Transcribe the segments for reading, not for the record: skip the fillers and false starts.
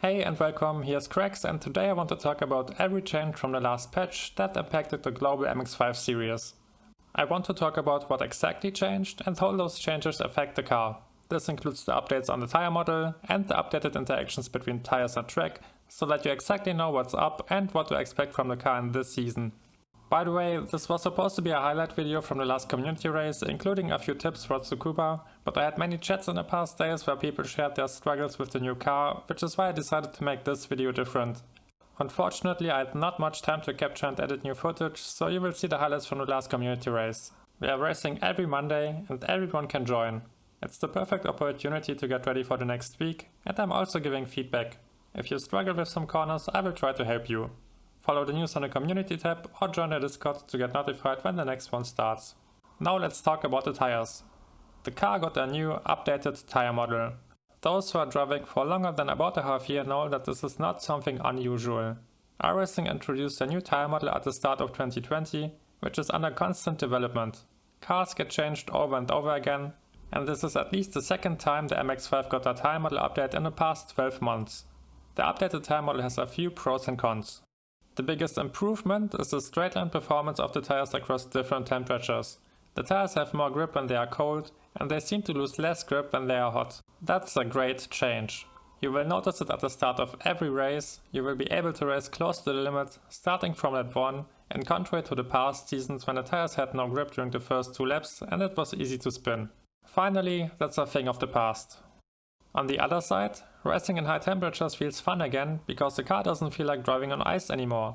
Hey and welcome, here's Cracks, and today I want to talk about every change from the last patch that impacted the global MX-5 series. I want to talk about what exactly changed and how those changes affect the car. This includes the updates on the tire model and the updated interactions between tires and track, so that you exactly know what's up and what to expect from the car in this season. By the way, this was supposed to be a highlight video from the last community race, including a few tips for Tsukuba, but I had many chats in the past days where people shared their struggles with the new car, which is why I decided to make this video different. Unfortunately, I had not much time to capture and edit new footage, so you will see the highlights from the last community race. We are racing every Monday and everyone can join. It's the perfect opportunity to get ready for the next week, and I'm also giving feedback. If you struggle with some corners, I will try to help you. Follow the news on the community tab or join the Discord to get notified when the next one starts. Now let's talk about the tires. The car got a new updated tire model. Those who are driving for longer than about a half year know that this is not something unusual. iRacing introduced a new tire model at the start of 2020, which is under constant development. Cars get changed over and over again, and this is at least the second time the MX-5 got a tire model update in the past 12 months. The updated tire model has a few pros and cons. The biggest improvement is the straight line performance of the tires across different temperatures. The tires have more grip when they are cold, and they seem to lose less grip when they are hot. That's a great change. You will notice it at the start of every race. You will be able to race close to the limit, starting from lap 1, in contrary to the past seasons when the tires had no grip during the first 2 laps and it was easy to spin. Finally, that's a thing of the past. On the other side, racing in high temperatures feels fun again because the car doesn't feel like driving on ice anymore.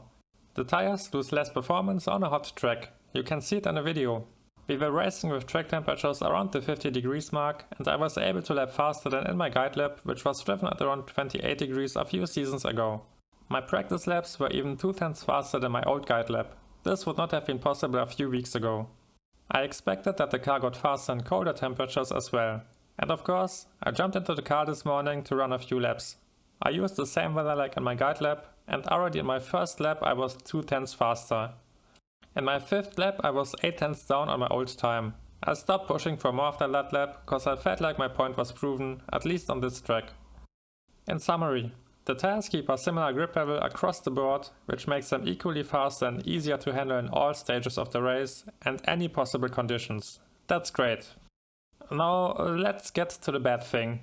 The tires lose less performance on a hot track. You can see it in the video. We were racing with track temperatures around the 50 degrees mark, and I was able to lap faster than in my guide lap, which was driven at around 28 degrees a few seasons ago. My practice laps were even 2/10 faster than my old guide lap. This would not have been possible a few weeks ago. I expected that the car got faster in colder temperatures as well. And of course, I jumped into the car this morning to run a few laps. I used the same weather like in my guide lap, and already in my first lap I was 2/10 faster. In my 5th lap I was 8/10 down on my old time. I stopped pushing for more after that lap, because I felt like my point was proven, at least on this track. In summary, the tires keep a similar grip level across the board, which makes them equally faster and easier to handle in all stages of the race and any possible conditions. That's great. Now let's get to the bad thing.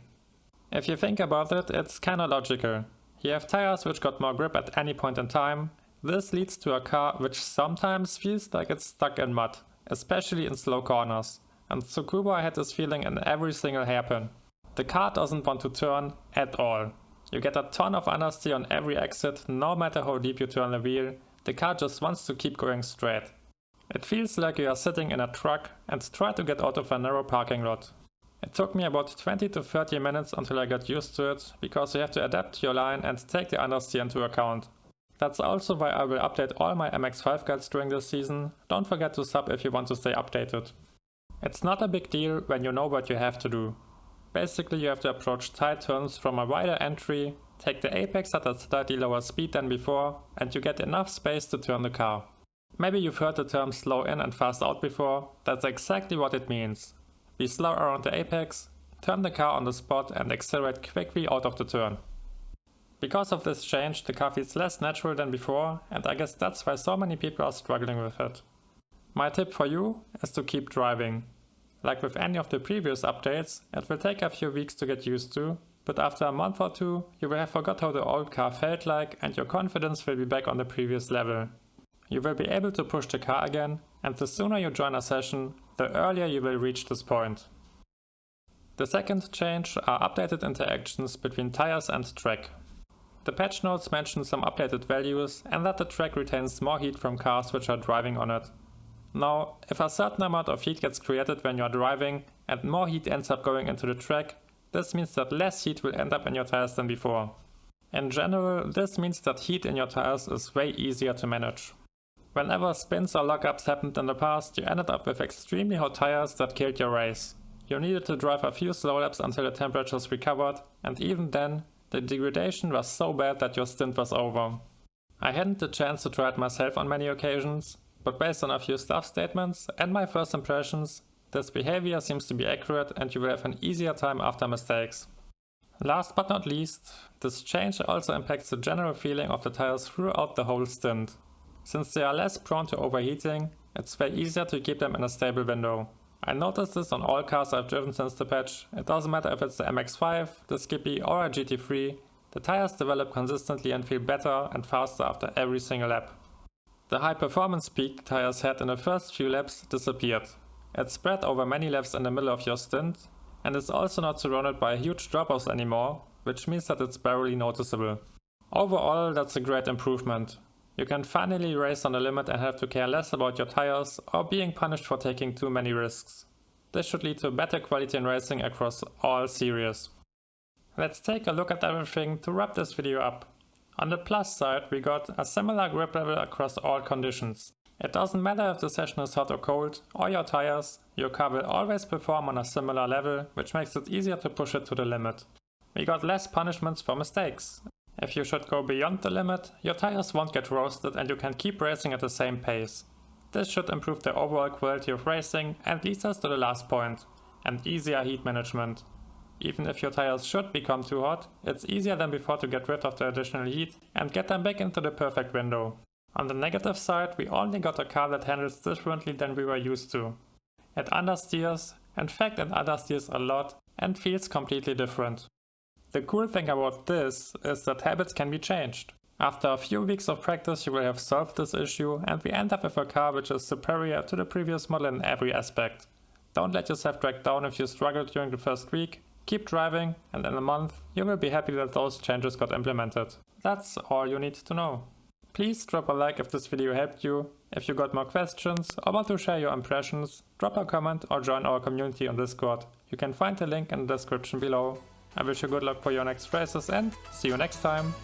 If you think about it, it's kinda logical. You have tires which got more grip at any point in time. This leads to a car which sometimes feels like it's stuck in mud, especially in slow corners. And Tsukuba had this feeling in every single hairpin. The car doesn't want to turn at all. You get a ton of understeer on every exit, no matter how deep you turn the wheel. The car just wants to keep going straight. It feels like you are sitting in a truck and try to get out of a narrow parking lot. It took me about 20 to 30 minutes until I got used to it, because you have to adapt to your line and take the understeer into account. That's also why I will update all my MX-5 guides during this season. Don't forget to sub if you want to stay updated. It's not a big deal when you know what you have to do. Basically you have to approach tight turns from a wider entry, take the apex at a slightly lower speed than before, and you get enough space to turn the car. Maybe you've heard the term slow in and fast out before. That's exactly what it means. Be slow around the apex, turn the car on the spot and accelerate quickly out of the turn. Because of this change, the car feels less natural than before, and I guess that's why so many people are struggling with it. My tip for you is to keep driving. Like with any of the previous updates, it will take a few weeks to get used to, but after a month or 2, you will have forgot how the old car felt like and your confidence will be back on the previous level. You will be able to push the car again, and the sooner you join a session, the earlier you will reach this point. The second change are updated interactions between tires and track. The patch notes mention some updated values and that the track retains more heat from cars which are driving on it. Now, if a certain amount of heat gets created when you are driving and more heat ends up going into the track, this means that less heat will end up in your tires than before. In general, this means that heat in your tires is way easier to manage. Whenever spins or lockups happened in the past, you ended up with extremely hot tires that killed your race. You needed to drive a few slow laps until the temperatures recovered, and even then, the degradation was so bad that your stint was over. I hadn't the chance to try it myself on many occasions, but based on a few staff statements and my first impressions, this behavior seems to be accurate and you will have an easier time after mistakes. Last but not least, this change also impacts the general feeling of the tires throughout the whole stint. Since they are less prone to overheating, it's way easier to keep them in a stable window. I noticed this on all cars I've driven since the patch. It doesn't matter if it's the MX-5, the Skippy or a GT3, the tires develop consistently and feel better and faster after every single lap. The high performance peak tires had in the first few laps disappeared. It's spread over many laps in the middle of your stint, and it's also not surrounded by huge drop-offs anymore, which means that it's barely noticeable. Overall, that's a great improvement. You can finally race on the limit and have to care less about your tires or being punished for taking too many risks. This should lead to better quality in racing across all series. Let's take a look at everything to wrap this video up. On the plus side, we got a similar grip level across all conditions. It doesn't matter if the session is hot or cold, or your tires, your car will always perform on a similar level, which makes it easier to push it to the limit. We got less punishments for mistakes. If you should go beyond the limit, your tires won't get roasted and you can keep racing at the same pace. This should improve the overall quality of racing and leads us to the last point, and easier heat management. Even if your tires should become too hot, it's easier than before to get rid of the additional heat and get them back into the perfect window. On the negative side, we only got a car that handles differently than we were used to. It understeers, in fact it understeers a lot, and feels completely different. The cool thing about this is that habits can be changed. After a few weeks of practice you will have solved this issue and we end up with a car which is superior to the previous model in every aspect. Don't let yourself drag down if you struggled during the first week, keep driving, and in a month you will be happy that those changes got implemented. That's all you need to know. Please drop a like if this video helped you. If you got more questions or want to share your impressions, drop a comment or join our community on Discord. You can find the link in the description below. I wish you good luck for your next races and see you next time.